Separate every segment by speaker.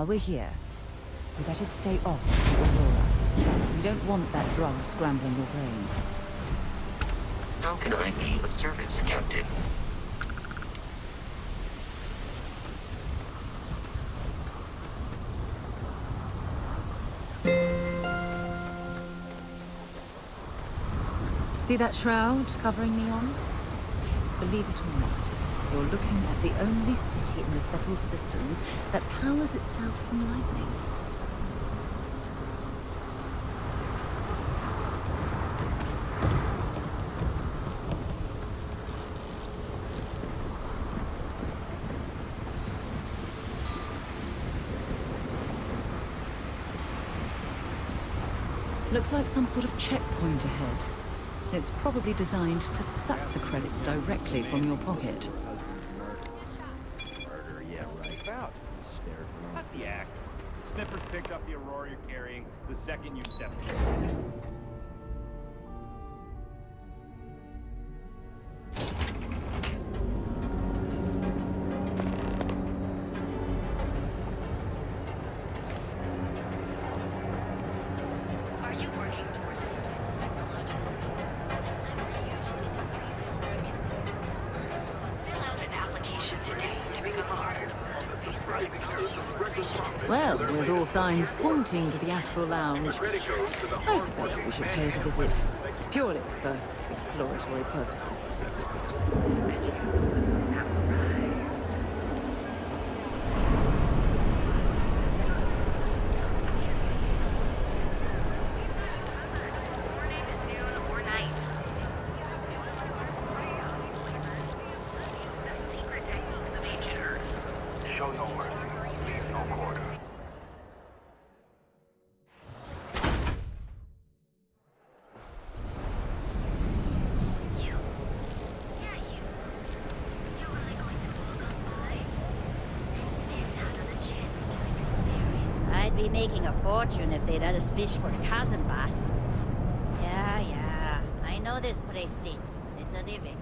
Speaker 1: While we're here, you better stay off the Aurora. You don't want that drug scrambling your brains.
Speaker 2: How can I be of service, Captain?
Speaker 1: See that shroud covering me on? Believe it or not, you're looking at the only city in the settled systems that powers itself from lightning. Looks like some sort of checkpoint ahead. It's probably designed to suck the credits directly from your pocket.
Speaker 3: Murder, yeah, right. About hysterical. Cut the act. Snippers picked up the Aurora you're carrying the second you stepped in.
Speaker 1: Well, with all signs pointing to the Astral Lounge, I suppose we should pay it a visit. Purely for exploratory purposes, of course.
Speaker 4: Show no mercy, leave no quarter.
Speaker 5: I'd be making a fortune if they'd let us fish for cousin bass. Yeah, I know this place stinks, but it's a living.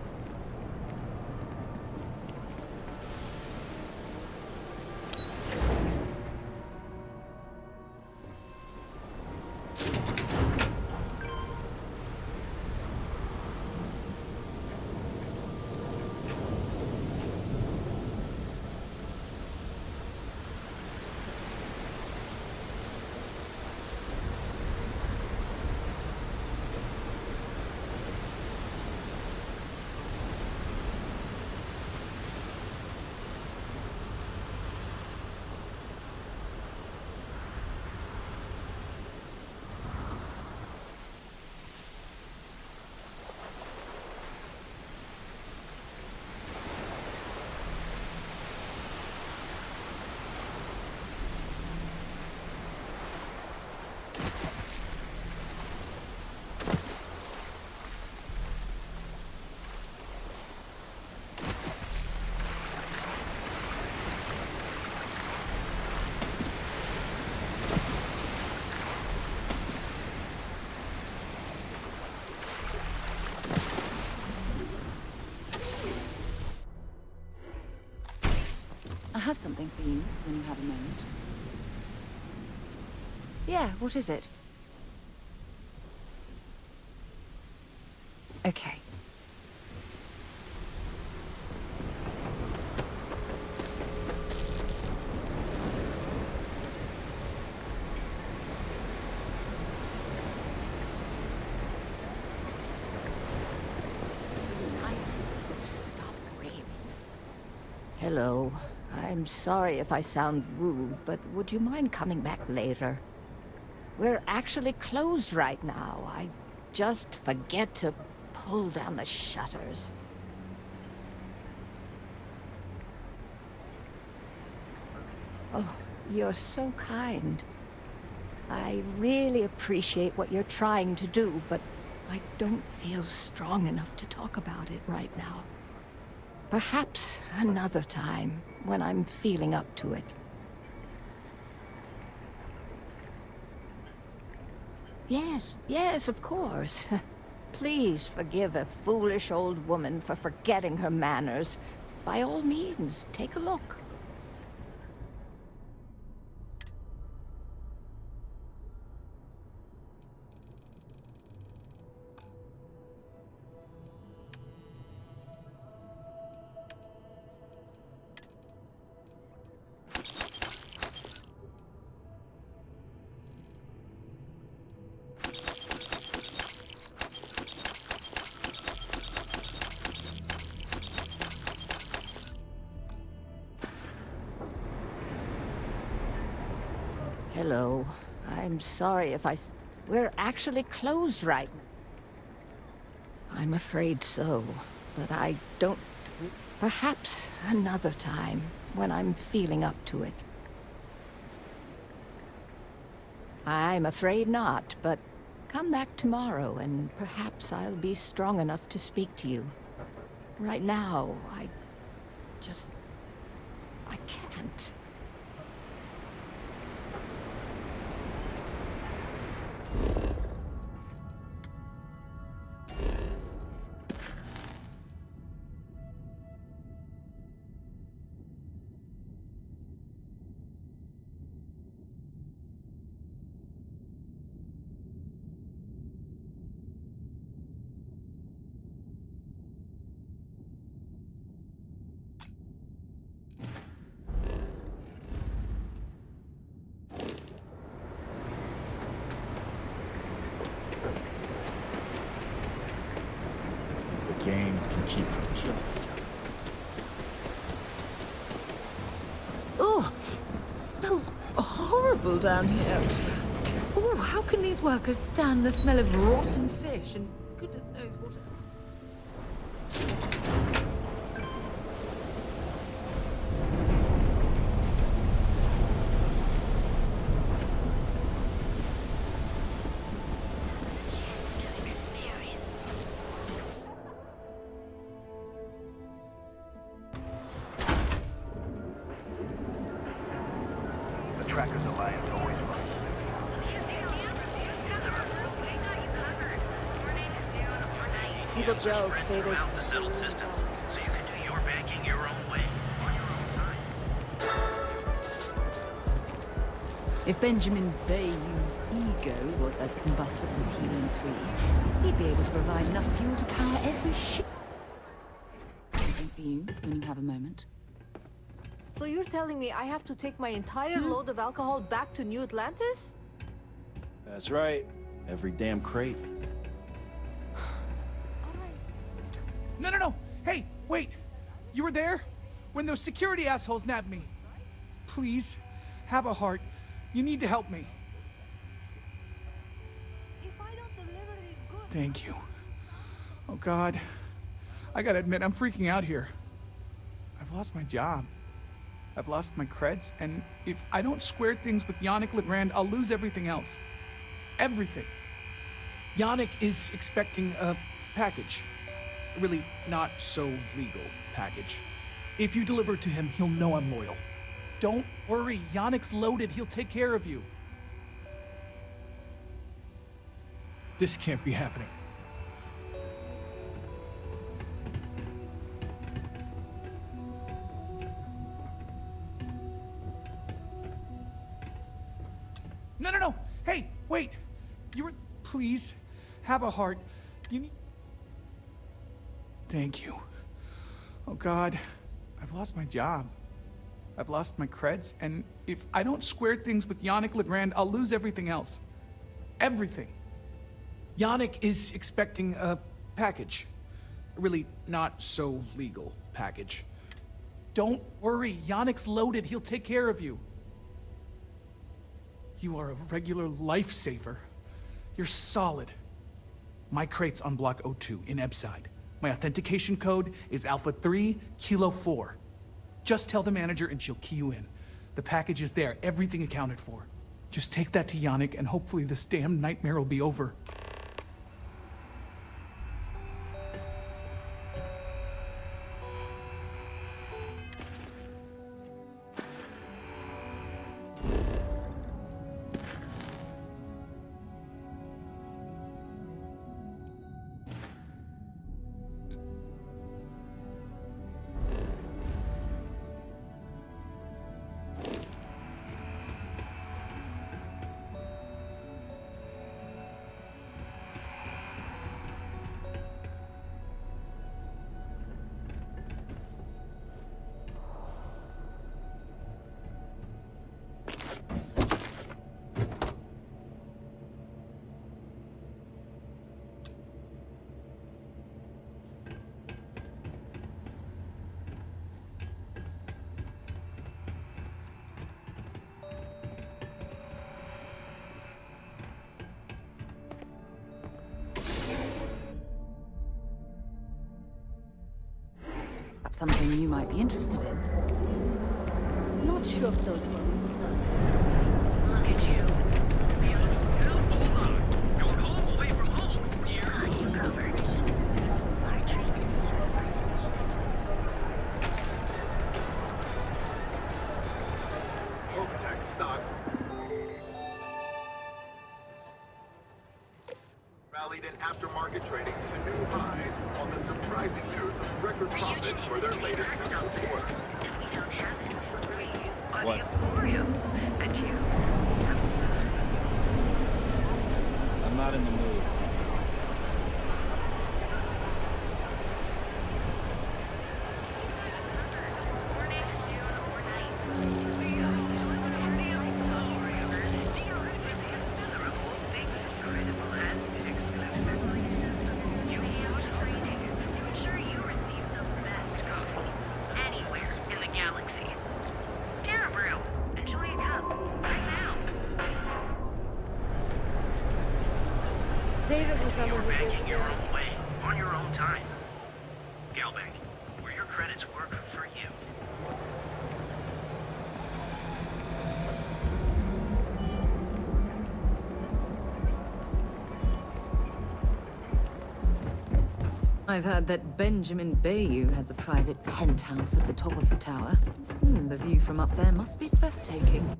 Speaker 1: I have something for you when you have a moment. Yeah, what is it? Okay.
Speaker 6: Stop raving. Hello. I'm sorry if I sound rude, but would you mind coming back later? We're actually closed right now. I just forget to pull down the shutters. Oh, you're so kind. I really appreciate what you're trying to do, but I don't feel strong enough to talk about it right now. Perhaps another time, when I'm feeling up to it. Yes, of course. Please forgive a foolish old woman for forgetting her manners. By all means, take a look. Hello. I'm sorry if we're actually closed right now. I'm afraid so, but I don't... Perhaps another time, when I'm feeling up to it. I'm afraid not, but come back tomorrow and perhaps I'll be strong enough to speak to you. Right now, I can't.
Speaker 7: Gangs can keep from killing each other.
Speaker 1: Oh, it smells horrible down here. Oh, how can these workers stand the smell of rotten fish and goodness knows what...
Speaker 4: The Trackers Alliance always runs.
Speaker 1: People joke, say there's...
Speaker 2: Throughout the settled systems, so you can do your banking your own way, on your own time.
Speaker 1: If Benjamin Bayou's ego was as combustible as helium-3, he'd be able to provide enough fuel to power every ship. Something for you, when you have a moment.
Speaker 8: So you're telling me I have to take my entire load of alcohol back to New Atlantis?
Speaker 7: That's right. Every damn crate.
Speaker 9: No. Hey, wait. You were there? When those security assholes nabbed me. Please, have a heart. You need to help me.
Speaker 8: If I don't deliver these goods...
Speaker 9: Thank you. Oh, God. I gotta admit, I'm freaking out here. I've lost my job. I've lost my creds, and if I don't square things with Yannick Legrand, I'll lose everything else. Everything. Yannick is expecting a package. A really not so legal package. If you deliver it to him, he'll know I'm loyal. Don't worry, Yannick's loaded. He'll take care of you. This can't be happening. No. Hey, wait. You were... Please, have a heart. You need... Thank you. Oh, God. I've lost my job. I've lost my creds, and if I don't square things with Yannick Legrand, I'll lose everything else. Everything. Yannick is expecting a package. A really not so legal package. Don't worry, Yannick's loaded. He'll take care of you. You are a regular lifesaver. You're solid. My crate's on Block O2 in Ebside. My authentication code is Alpha 3 Kilo 4. Just tell the manager and she'll key you in. The package is there, everything accounted for. Just take that to Yannick and hopefully this damn nightmare will be over.
Speaker 1: Perhaps something you might be interested in.
Speaker 5: Not sure if those were sons.
Speaker 2: Look at you. Hold on. You're home away from home. Yeah, you covered.
Speaker 4: Overtime stock. Rallied in aftermarket trading to new highs on the surprising news of record profits for their latest report.
Speaker 7: What? I'm not in the mood.
Speaker 8: Save it for someone who
Speaker 2: You're
Speaker 8: gives
Speaker 2: banking your own way, on your own time. Galbank, where your credits work for you.
Speaker 1: I've heard that Benjamin Bayou has a private penthouse at the top of the tower. The view from up there must be breathtaking.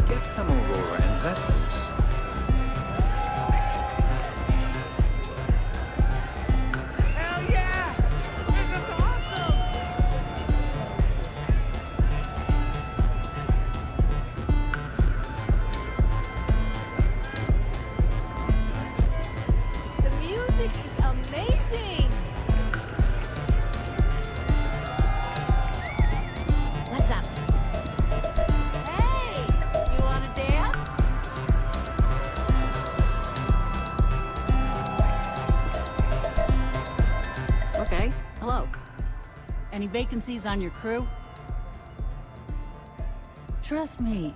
Speaker 10: Get some Aurora inverters.
Speaker 9: Hell yeah! This is awesome!
Speaker 8: The music is amazing!
Speaker 5: What's up?
Speaker 8: Hey! You wanna dance?
Speaker 11: Okay, hello. Any vacancies on your crew? Trust me,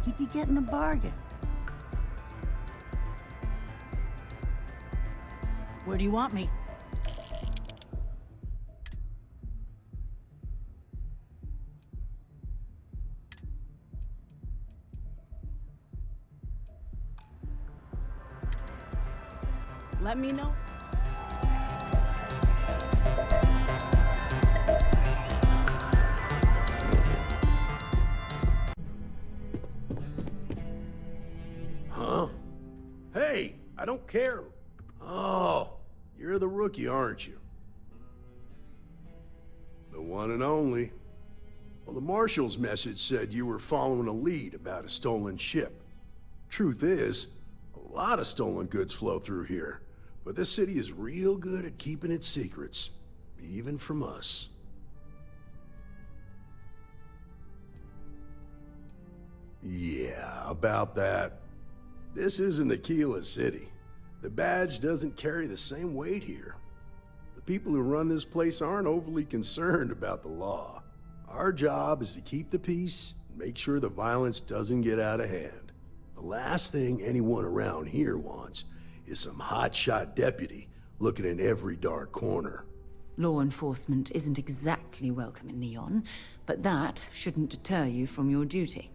Speaker 11: you'd be getting a bargain. Where do you want me? Let me know.
Speaker 12: Huh? Hey, I don't care. Oh, you're the rookie, aren't you? The one and only. Well, the Marshal's message said you were following a lead about a stolen ship. Truth is, a lot of stolen goods flow through here, but this city is real good at keeping its secrets, even from us. Yeah, about that. This isn't Aquila City. The badge doesn't carry the same weight here. The people who run this place aren't overly concerned about the law. Our job is to keep the peace and make sure the violence doesn't get out of hand. The last thing anyone around here wants is some hotshot deputy looking in every dark corner.
Speaker 1: Law enforcement isn't exactly welcome in Neon, but that shouldn't deter you from your duty.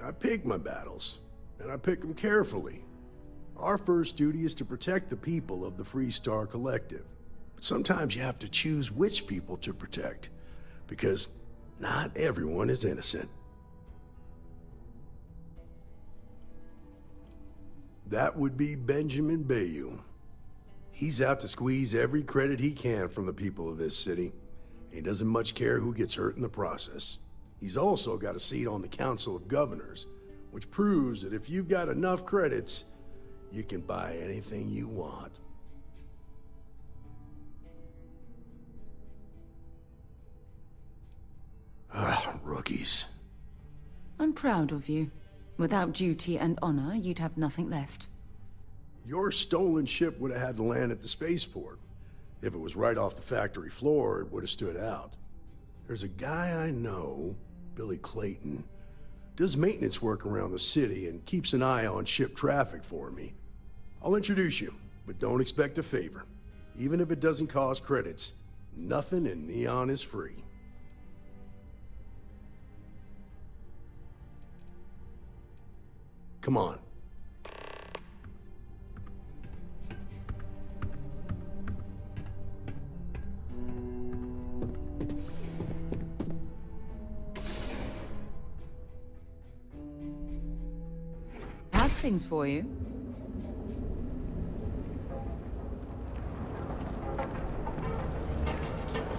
Speaker 12: I pick my battles, and I pick them carefully. Our first duty is to protect the people of the Freestar Collective. But sometimes you have to choose which people to protect, because not everyone is innocent. That would be Benjamin Bayou. He's out to squeeze every credit he can from the people of this city. He doesn't much care who gets hurt in the process. He's also got a seat on the Council of Governors, which proves that if you've got enough credits, you can buy anything you want. Ah, rookies.
Speaker 1: I'm proud of you. Without duty and honor, you'd have nothing left.
Speaker 12: Your stolen ship would have had to land at the spaceport. If it was right off the factory floor, it would have stood out. There's a guy I know, Billy Clayton, does maintenance work around the city and keeps an eye on ship traffic for me. I'll introduce you, but don't expect a favor. Even if it doesn't cost credits, nothing in Neon is free. Come on.
Speaker 1: Have things for you.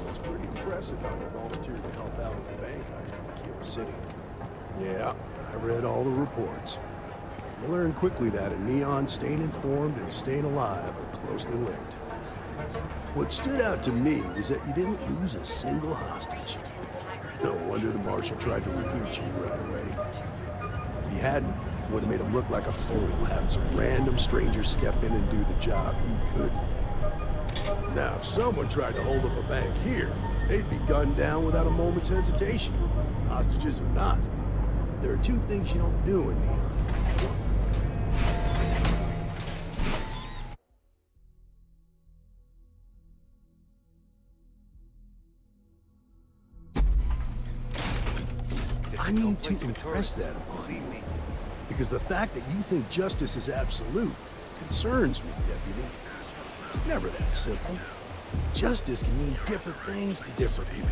Speaker 12: It's pretty impressive how you volunteered to help out at the bank in Kila City. Yeah, I read all the reports. You learn quickly that a Neon staying informed and staying alive are closely linked. What stood out to me was that you didn't lose a single hostage. No wonder the Marshal tried to recruit you right away. If he hadn't, it would have made him look like a fool, having some random stranger step in and do the job he couldn't. Now, if someone tried to hold up a bank here, they'd be gunned down without a moment's hesitation. Hostages or not. There are two things you don't do in Neon. I need to impress that upon you. Because the fact that you think justice is absolute concerns me, Deputy. It's never that simple. Justice can mean different things to different people,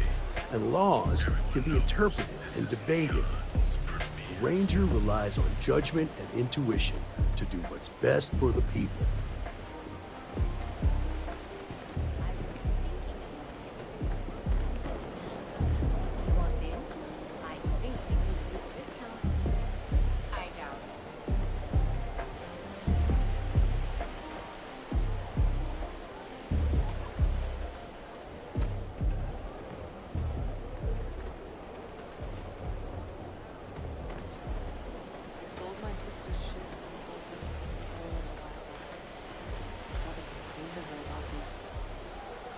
Speaker 12: and laws can be interpreted and debated. A ranger relies on judgment and intuition to do what's best for the people.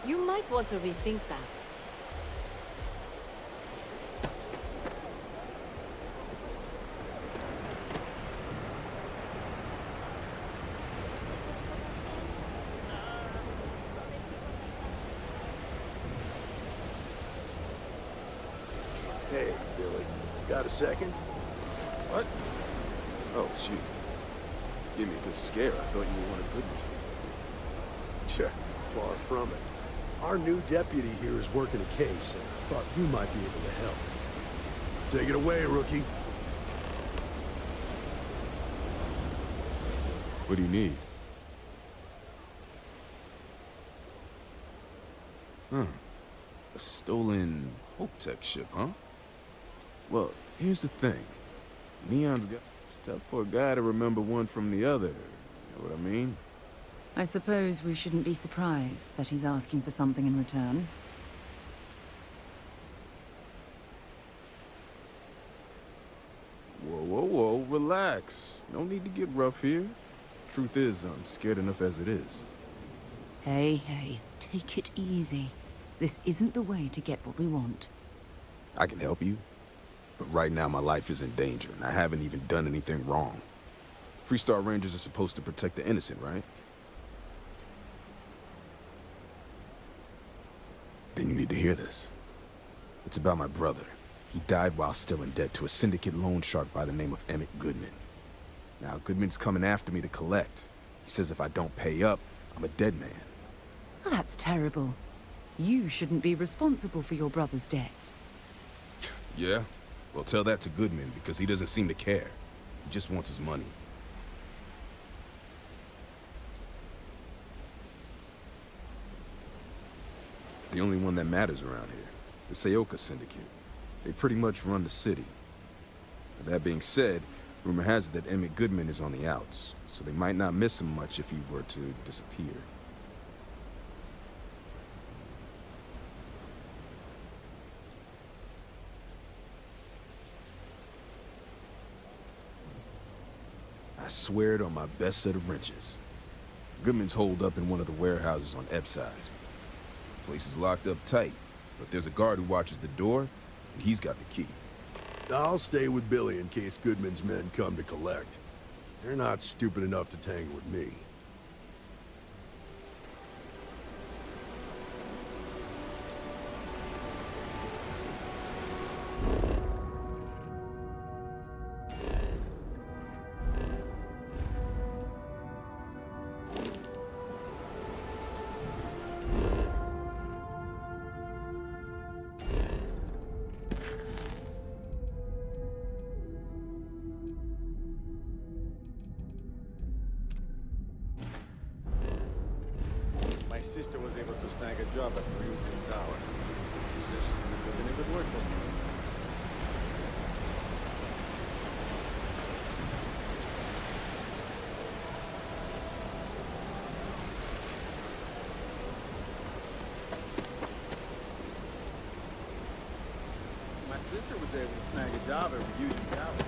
Speaker 8: You might want to rethink that.
Speaker 12: Hey, Billy, got a second?
Speaker 13: What? Oh, gee. Gave me a good scare. I thought you were one of Goodman's people.
Speaker 12: Sure, far from it. Our new deputy here is working a case, and I thought you might be able to help. Take it away, rookie.
Speaker 13: What do you need? A stolen Hope Tech ship, huh? Well, here's the thing. Neon's got... It's tough for a guy to remember one from the other. You know what I mean?
Speaker 1: I suppose we shouldn't be surprised that he's asking for something in return.
Speaker 13: Whoa, whoa, whoa, relax. No need to get rough here. Truth is, I'm scared enough as it is.
Speaker 1: Hey, take it easy. This isn't the way to get what we want.
Speaker 13: I can help you, but right now my life is in danger, and I haven't even done anything wrong. Freestar Rangers are supposed to protect the innocent, right? Then you need to hear this. It's about my brother. He died while still in debt to a syndicate loan shark by the name of Emmett Goodman. Now, Goodman's coming after me to collect. He says if I don't pay up, I'm a dead man.
Speaker 1: Well, that's terrible. You shouldn't be responsible for your brother's debts.
Speaker 13: Yeah? Well, tell that to Goodman, because he doesn't seem to care. He just wants his money. The only one that matters around here. The Seoka Syndicate. They pretty much run the city. That being said, rumor has it that Emmett Goodman is on the outs, so they might not miss him much if he were to disappear. swear it on my best set of wrenches. Goodman's holed up in one of the warehouses on Ep's side. The place is locked up tight, but there's a guard who watches the door, and he's got the key.
Speaker 12: I'll stay with Billy in case Goodman's men come to collect. They're not stupid enough to tangle with me.
Speaker 14: My sister was able to snag a job at the Ryujin Tower. She says she would put in a good word for me. My sister was able to snag a job at Ryujin Tower.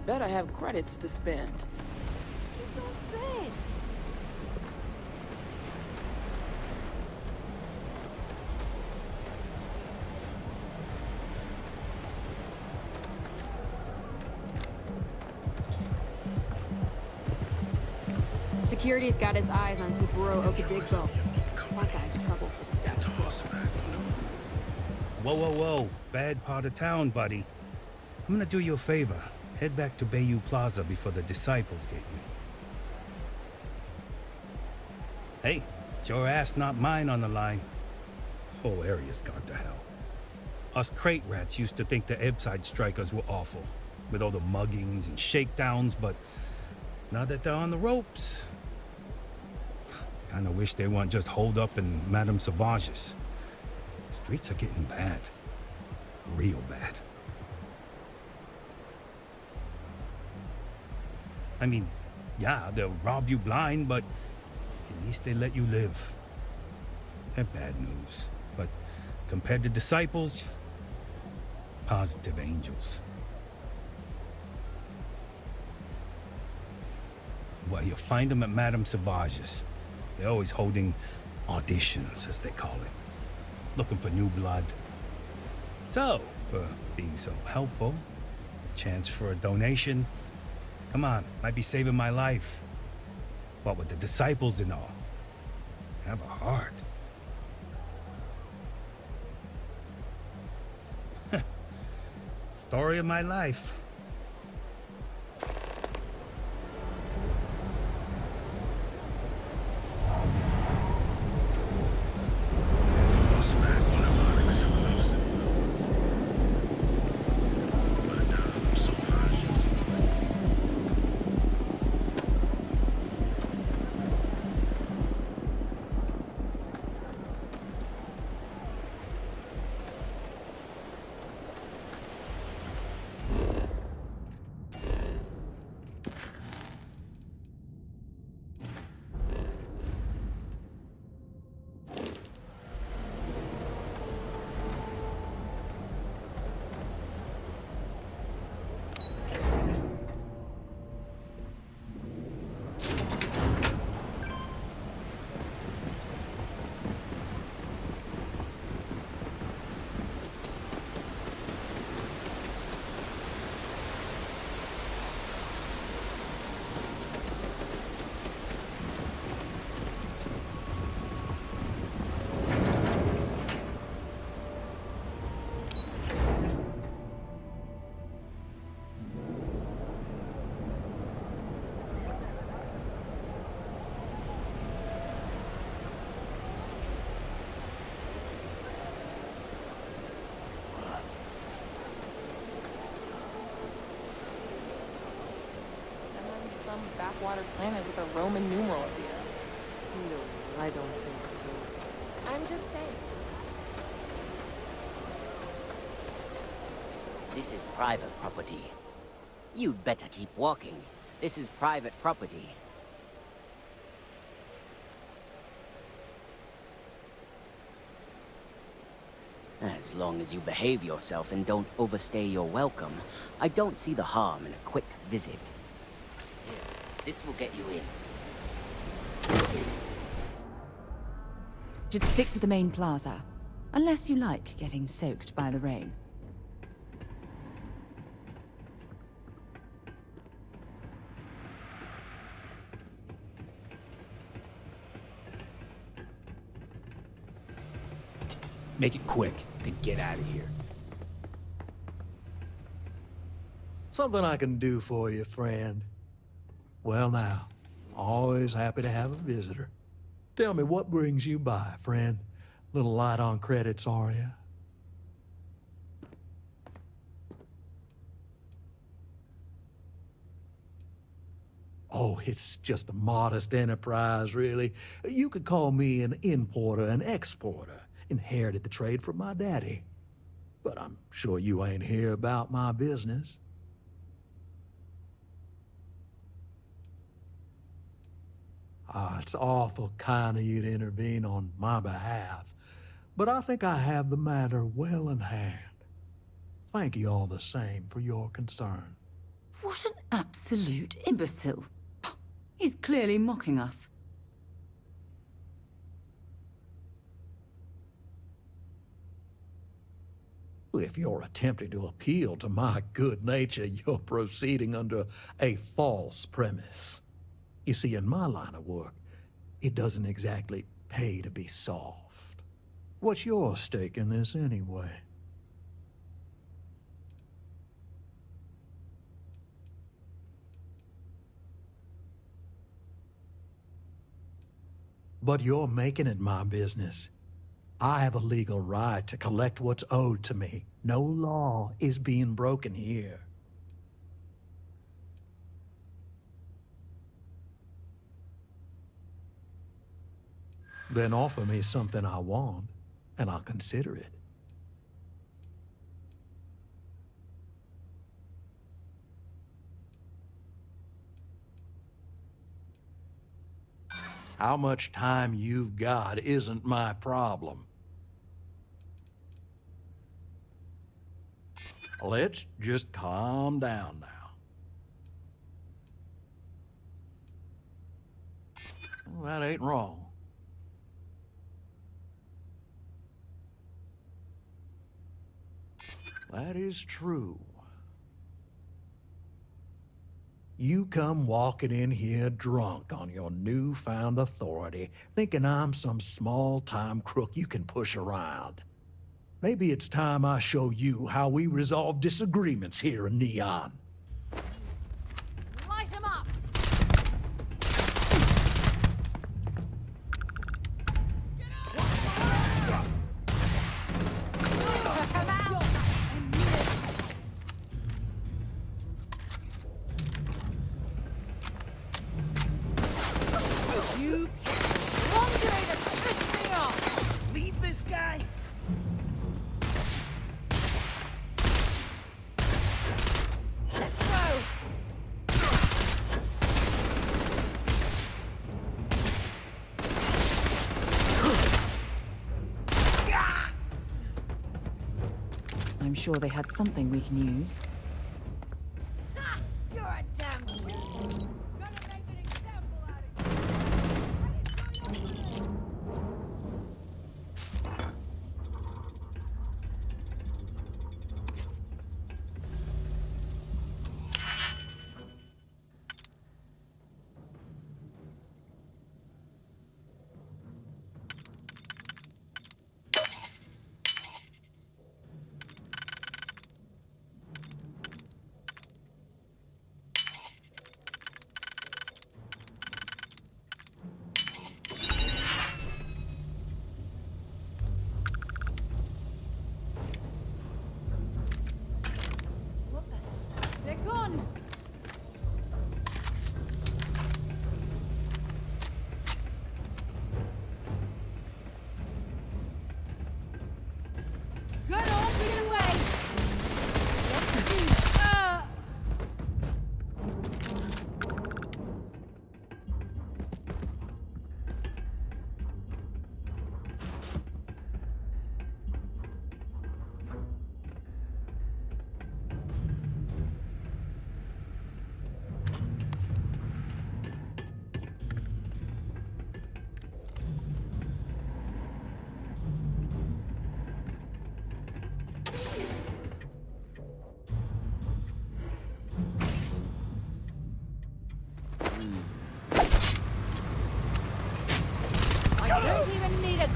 Speaker 15: Bet I have credits to spend.
Speaker 16: Security's got his eyes on Zeburo Okadigbo. That guy's trouble for the status quo.
Speaker 17: Whoa, whoa, whoa. Bad part of town, buddy. I'm gonna do you a favor. Head back to Bayou Plaza before the disciples get you. Hey, it's your ass, not mine on the line. Whole area's gone to hell. Us crate rats used to think the Ebbside strikers were awful, with all the muggings and shakedowns, but now that they're on the ropes, kinda wish they weren't just holed up in Madame Sauvage's. Streets are getting bad. Real bad. I mean, yeah, they'll rob you blind, but at least they let you live. They're bad news, but compared to disciples, positive angels. Well, you'll find them at Madame Sauvage's. They're always holding auditions, as they call it. Looking for new blood. So, for being so helpful, chance for a donation. Come on, might be saving my life. What with the disciples and all. Have a heart. Story of my life.
Speaker 15: Backwater planet with a Roman numeral at the end.
Speaker 8: No, I don't think so.
Speaker 15: I'm just saying.
Speaker 18: This is private property. You'd better keep walking. This is private property. As long as you behave yourself and don't overstay your welcome, I don't see the harm in a quick visit. Here, this will get you in.
Speaker 1: Should stick to the main plaza, unless you like getting soaked by the rain.
Speaker 19: Make it quick, then get out of here.
Speaker 20: Something I can do for you, friend. Well now, always happy to have a visitor. Tell me, what brings you by, friend? Little light on credits, are you? Oh, it's just a modest enterprise, really. You could call me an importer and exporter. Inherited the trade from my daddy. But I'm sure you ain't here about my business. It's awful kind of you to intervene on my behalf, but I think I have the matter well in hand. Thank you all the same for your concern.
Speaker 1: What an absolute imbecile. He's clearly mocking us.
Speaker 20: If you're attempting to appeal to my good nature, you're proceeding under a false premise. You see, in my line of work, it doesn't exactly pay to be soft. What's your stake in this anyway? But you're making it my business. I have a legal right to collect what's owed to me. No law is being broken here. Then offer me something I want, and I'll consider it. How much time you've got isn't my problem. Let's just calm down now. Well, that ain't wrong. That is true. You come walking in here drunk on your newfound authority, thinking I'm some small-time crook you can push around. Maybe it's time I show you how we resolve disagreements here in Neon.
Speaker 16: Light him up!
Speaker 15: You longer to piss me off!
Speaker 19: Leave this guy!
Speaker 15: Let's go!
Speaker 1: I'm sure they had something we can use.
Speaker 15: Ha! You're a damn fool! Gonna make an example out of you!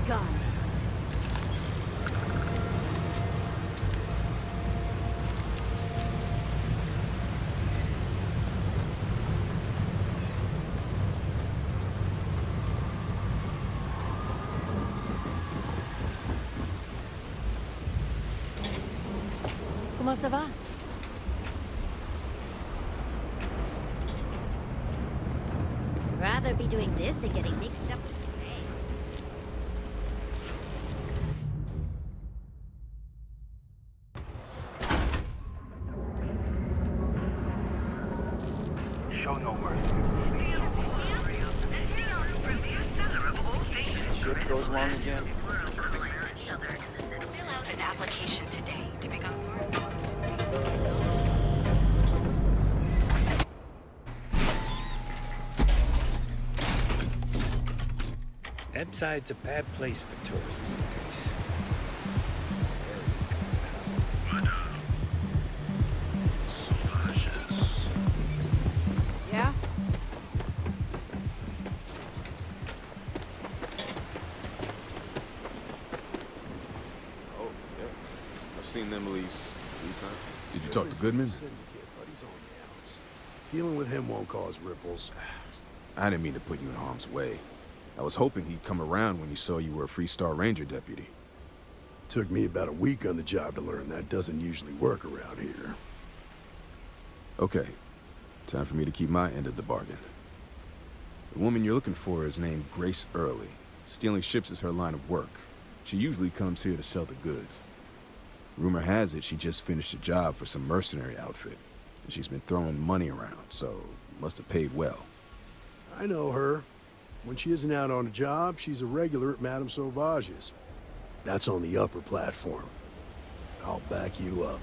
Speaker 1: gun. Comment ça va?
Speaker 5: Rather be doing this than getting mixed up with
Speaker 2: Show no mercy.
Speaker 10: Shift goes long again.
Speaker 1: Fill out an application today to become
Speaker 17: Ebside's a bad place for tourists these days.
Speaker 16: Yeah?
Speaker 13: Oh, yeah. I've seen them at least 3 times. Did you talk to Goodman?
Speaker 12: Dealing with him won't cause ripples.
Speaker 13: I didn't mean to put you in harm's way. I was hoping he'd come around when he saw you were a Freestar Ranger deputy.
Speaker 12: Took me about a week on the job to learn that doesn't usually work around here.
Speaker 13: Okay. Time for me to keep my end of the bargain. The woman you're looking for is named Grace Early. Stealing ships is her line of work. She usually comes here to sell the goods. Rumor has it she just finished a job for some mercenary outfit. And she's been throwing money around, so must have paid well.
Speaker 12: I know her. When she isn't out on a job, she's a regular at Madame Sauvage's. That's on the upper platform. I'll back you up.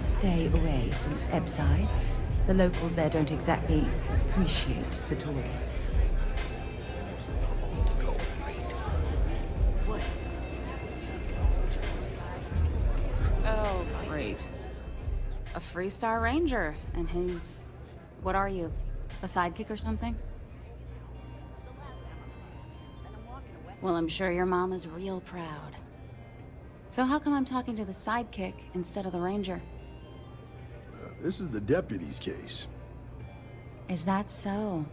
Speaker 1: Stay away from Ebside. The locals there don't exactly appreciate the tourists.
Speaker 11: Oh, great. A Freestar Ranger, and his... What are you? A sidekick or something? Well, I'm sure your mom is real proud. So how come I'm talking to the sidekick instead of the ranger?
Speaker 12: This is the deputy's case.
Speaker 11: Is that so?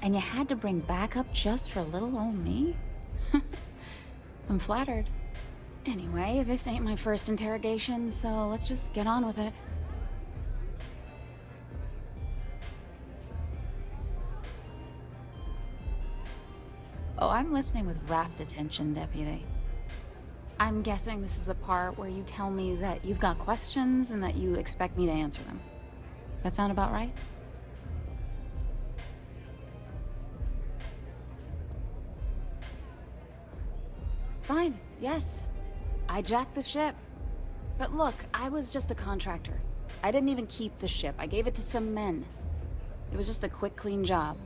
Speaker 11: And you had to bring backup just for little old me? I'm flattered. Anyway, this ain't my first interrogation, so let's just get on with it. Oh, I'm listening with rapt attention, Deputy. I'm guessing this is the part where you tell me that you've got questions and that you expect me to answer them. That sound about right? Fine, yes. I jacked the ship. But look, I was just a contractor. I didn't even keep the ship. I gave it to some men. It was just a quick, clean job.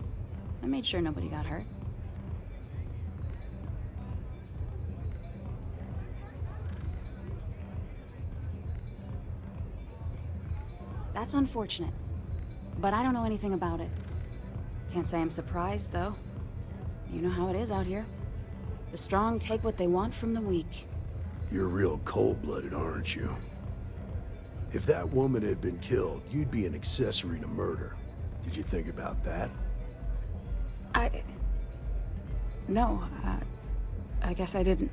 Speaker 11: I made sure nobody got hurt. That's unfortunate, but I don't know anything about it. Can't say I'm surprised, though. You know how it is out here. The strong take what they want from the weak.
Speaker 12: You're real cold-blooded, aren't you? If that woman had been killed, you'd be an accessory to murder. Did you think about that?
Speaker 11: No, I guess I didn't.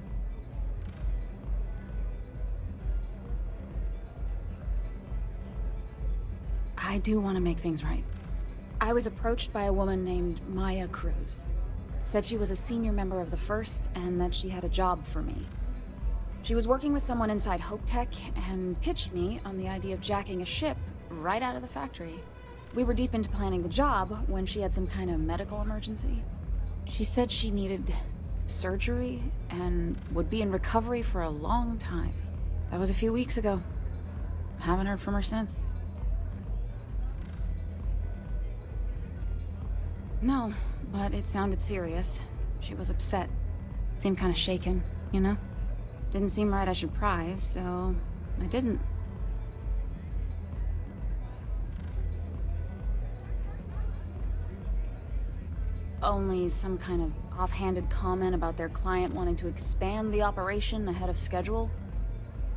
Speaker 11: I do want to make things right. I was approached by a woman named Maya Cruz. Said she was a senior member of the First and that she had a job for me. She was working with someone inside Hope Tech and pitched me on the idea of jacking a ship right out of the factory. We were deep into planning the job when she had some kind of medical emergency. She said she needed surgery and would be in recovery for a long time. That was a few weeks ago. Haven't heard from her since. No, but it sounded serious. She was upset. Seemed kind of shaken, you know? Didn't seem right I should pry, so I didn't. Only some kind of offhanded comment about their client wanting to expand the operation ahead of schedule.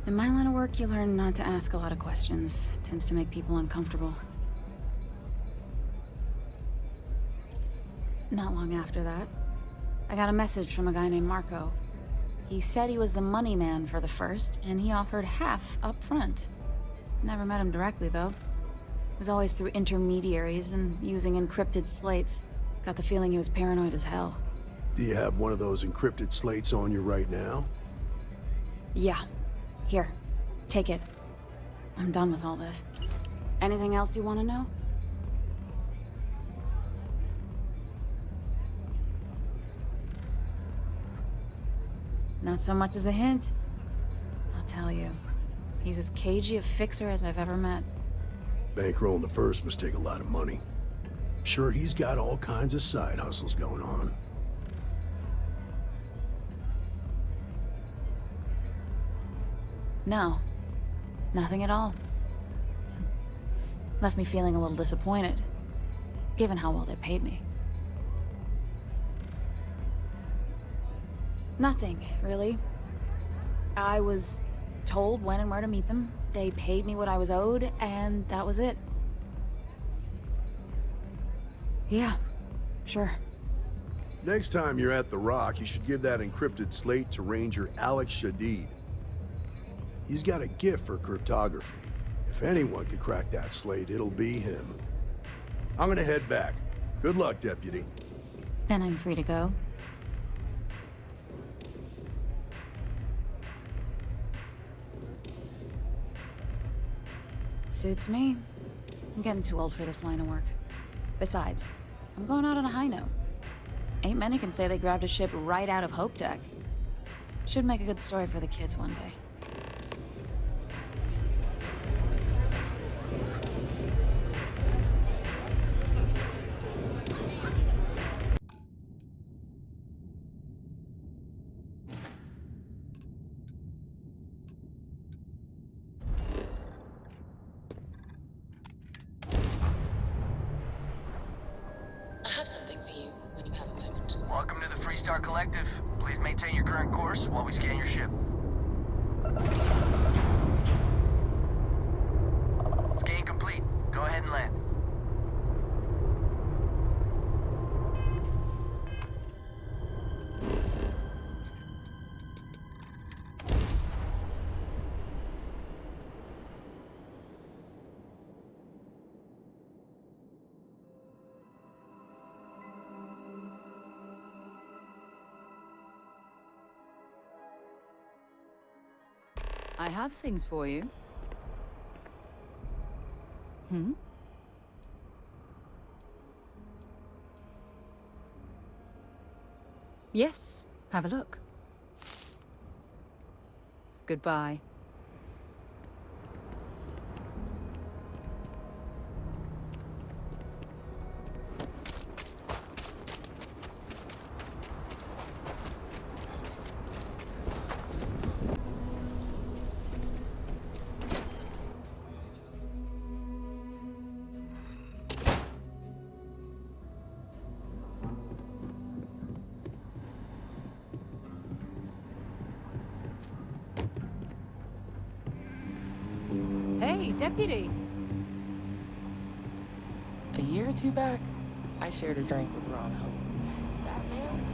Speaker 11: In my line of work, you learn not to ask a lot of questions. It tends to make people uncomfortable. Not long after that, I got a message from a guy named Marco. He said he was the money man for the first, and he offered half up front. Never met him directly, though. It was always through intermediaries and using encrypted slates. Got the feeling he was paranoid as hell.
Speaker 12: Do you have one of those encrypted slates on you right now?
Speaker 11: Yeah. Here. Take it. I'm done with all this. Anything else you want to know? Not so much as a hint. I'll tell you. He's as cagey a fixer as I've ever met.
Speaker 12: Bankrolling the first must take a lot of money. Sure, he's got all kinds of side hustles going on.
Speaker 11: No. Nothing at all. Left me feeling a little disappointed, given how well they paid me. Nothing, really. I was told when and where to meet them. They paid me what I was owed, and that was it. Yeah, sure.
Speaker 12: Next time you're at the Rock, you should give that encrypted slate to Ranger Alex Shadid. He's got a gift for cryptography. If anyone could crack that slate, it'll be him. I'm gonna head back. Good luck, Deputy.
Speaker 11: Then I'm free to go. Suits me. I'm getting too old for this line of work. Besides, I'm going out on a high note. Ain't many can say they grabbed a ship right out of Hope Tech. Should make a good story for the kids one day.
Speaker 1: I have something for you when you have a moment.
Speaker 2: Welcome to the Freestar Collective. Please maintain your current course while we scan your ship. Scan complete. Go ahead and land.
Speaker 1: I have things for you. Hmm? Yes, have a look. Goodbye.
Speaker 8: Hey, Deputy.
Speaker 21: A year or two back, I shared a drink with Ron Hope. That man?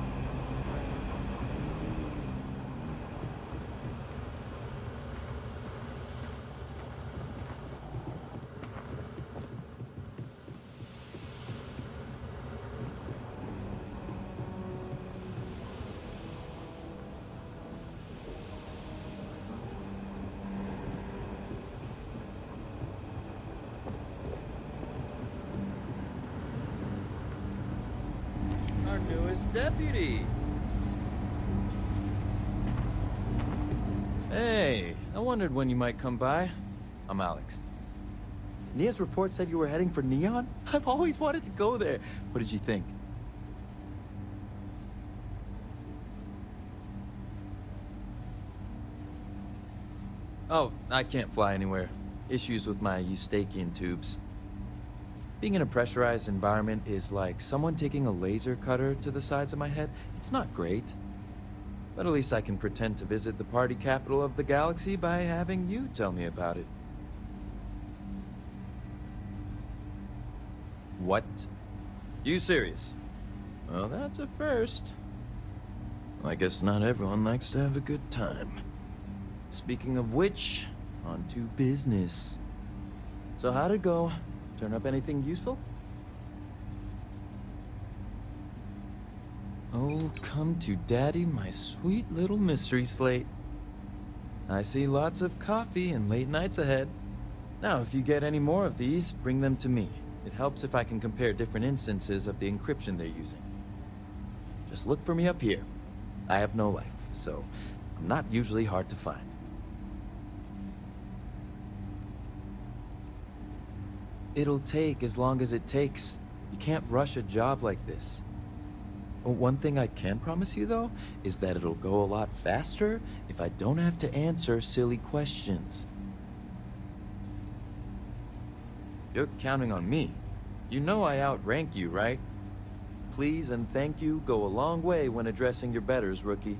Speaker 10: Our newest deputy.
Speaker 3: Hey, I wondered when you might come by. I'm Alex. Nia's report said you were heading for Neon? I've always wanted to go there. What did you think? Oh, I can't fly anywhere. Issues with my Eustachian tubes. Being in a pressurized environment is like someone taking a laser cutter to the sides of my head. It's not great. But at least I can pretend to visit the party capital of the galaxy by having you tell me about it. What? You serious? Well, that's a first. I guess not everyone likes to have a good time. Speaking of which, on to business. So how'd it go? Turn up anything useful? Oh, come to daddy, my sweet little mystery slate. I see lots of coffee and late nights ahead. Now, if you get any more of these, bring them to me. It helps if I can compare different instances of the encryption they're using. Just look for me up here. I have no life, so I'm not usually hard to find. It'll take as long as it takes. You can't rush a job like this. One thing I can promise you, though, is that it'll go a lot faster if I don't have to answer silly questions. You're counting on me. You know I outrank you, right? Please and thank you go a long way when addressing your betters, rookie.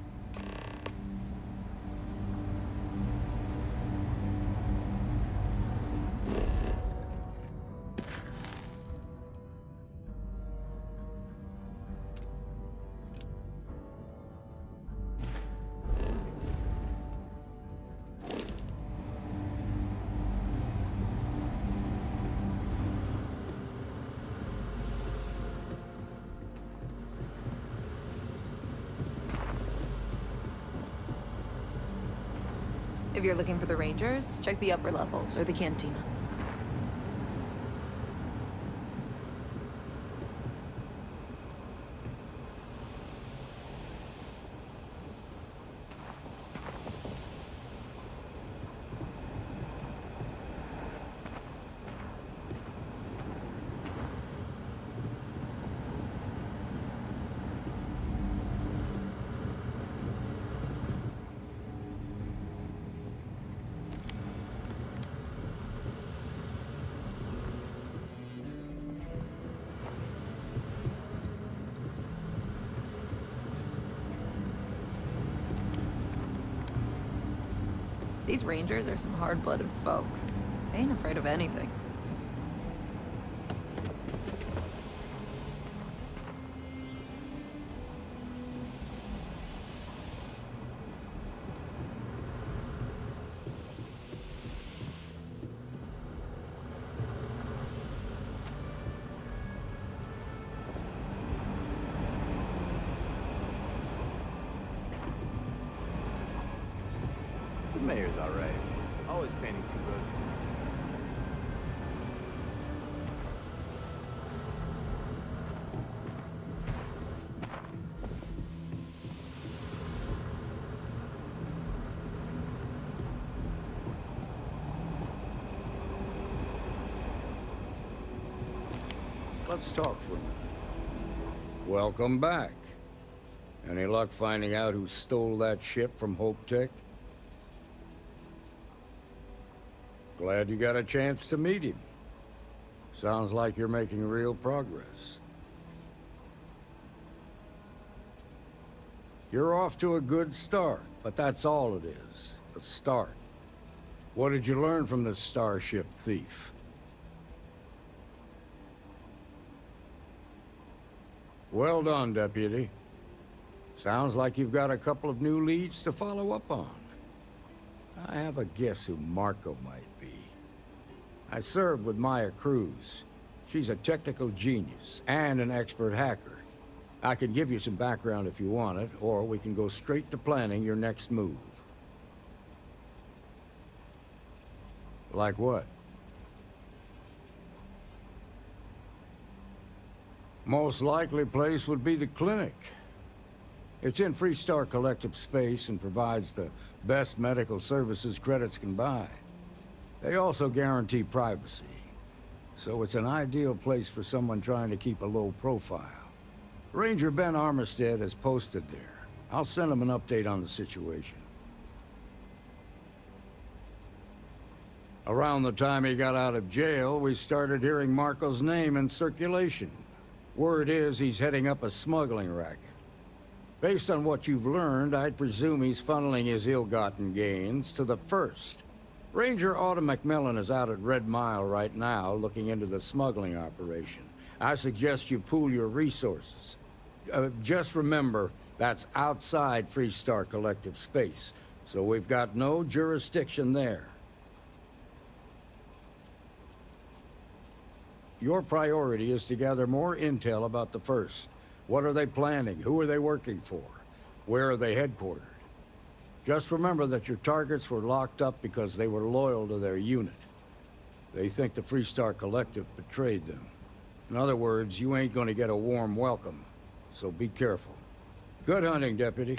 Speaker 8: If you're looking for the Rangers, check the upper levels or the cantina. These Rangers are some hard-blooded folk. They ain't afraid of anything.
Speaker 22: The mayor's all right. Always painting too rosy.
Speaker 23: Let's talk for a minute. Welcome back. Any luck finding out who stole that ship from Hope Tech? Glad you got a chance to meet him. Sounds like you're making real progress. You're off to a good start, but that's all it is, a start. What did you learn from this starship thief? Well done, Deputy. Sounds like you've got a couple of new leads to follow up on. I have a guess who Marco might be. I served with Maya Cruz. She's a technical genius and an expert hacker. I could give you some background if you want it, or we can go straight to planning your next move. Like what? Most likely place would be the clinic. It's in Freestar Collective space and provides the best medical services credits can buy. They also guarantee privacy, so it's an ideal place for someone trying to keep a low profile. Ranger Ben Armistead is posted there. I'll send him an update on the situation. Around the time he got out of jail, we started hearing Marco's name in circulation. Word is he's heading up a smuggling racket. Based on what you've learned, I'd presume he's funneling his ill-gotten gains to the First. Ranger Autumn McMillan is out at Red Mile right now, looking into the smuggling operation. I suggest you pool your resources. Just remember, that's outside Freestar Collective space, so we've got no jurisdiction there. Your priority is to gather more intel about the First. What are they planning? Who are they working for? Where are they headquartered? Just remember that your targets were locked up because they were loyal to their unit. They think the Freestar Collective betrayed them. In other words, you ain't gonna get a warm welcome, so be careful. Good hunting, Deputy.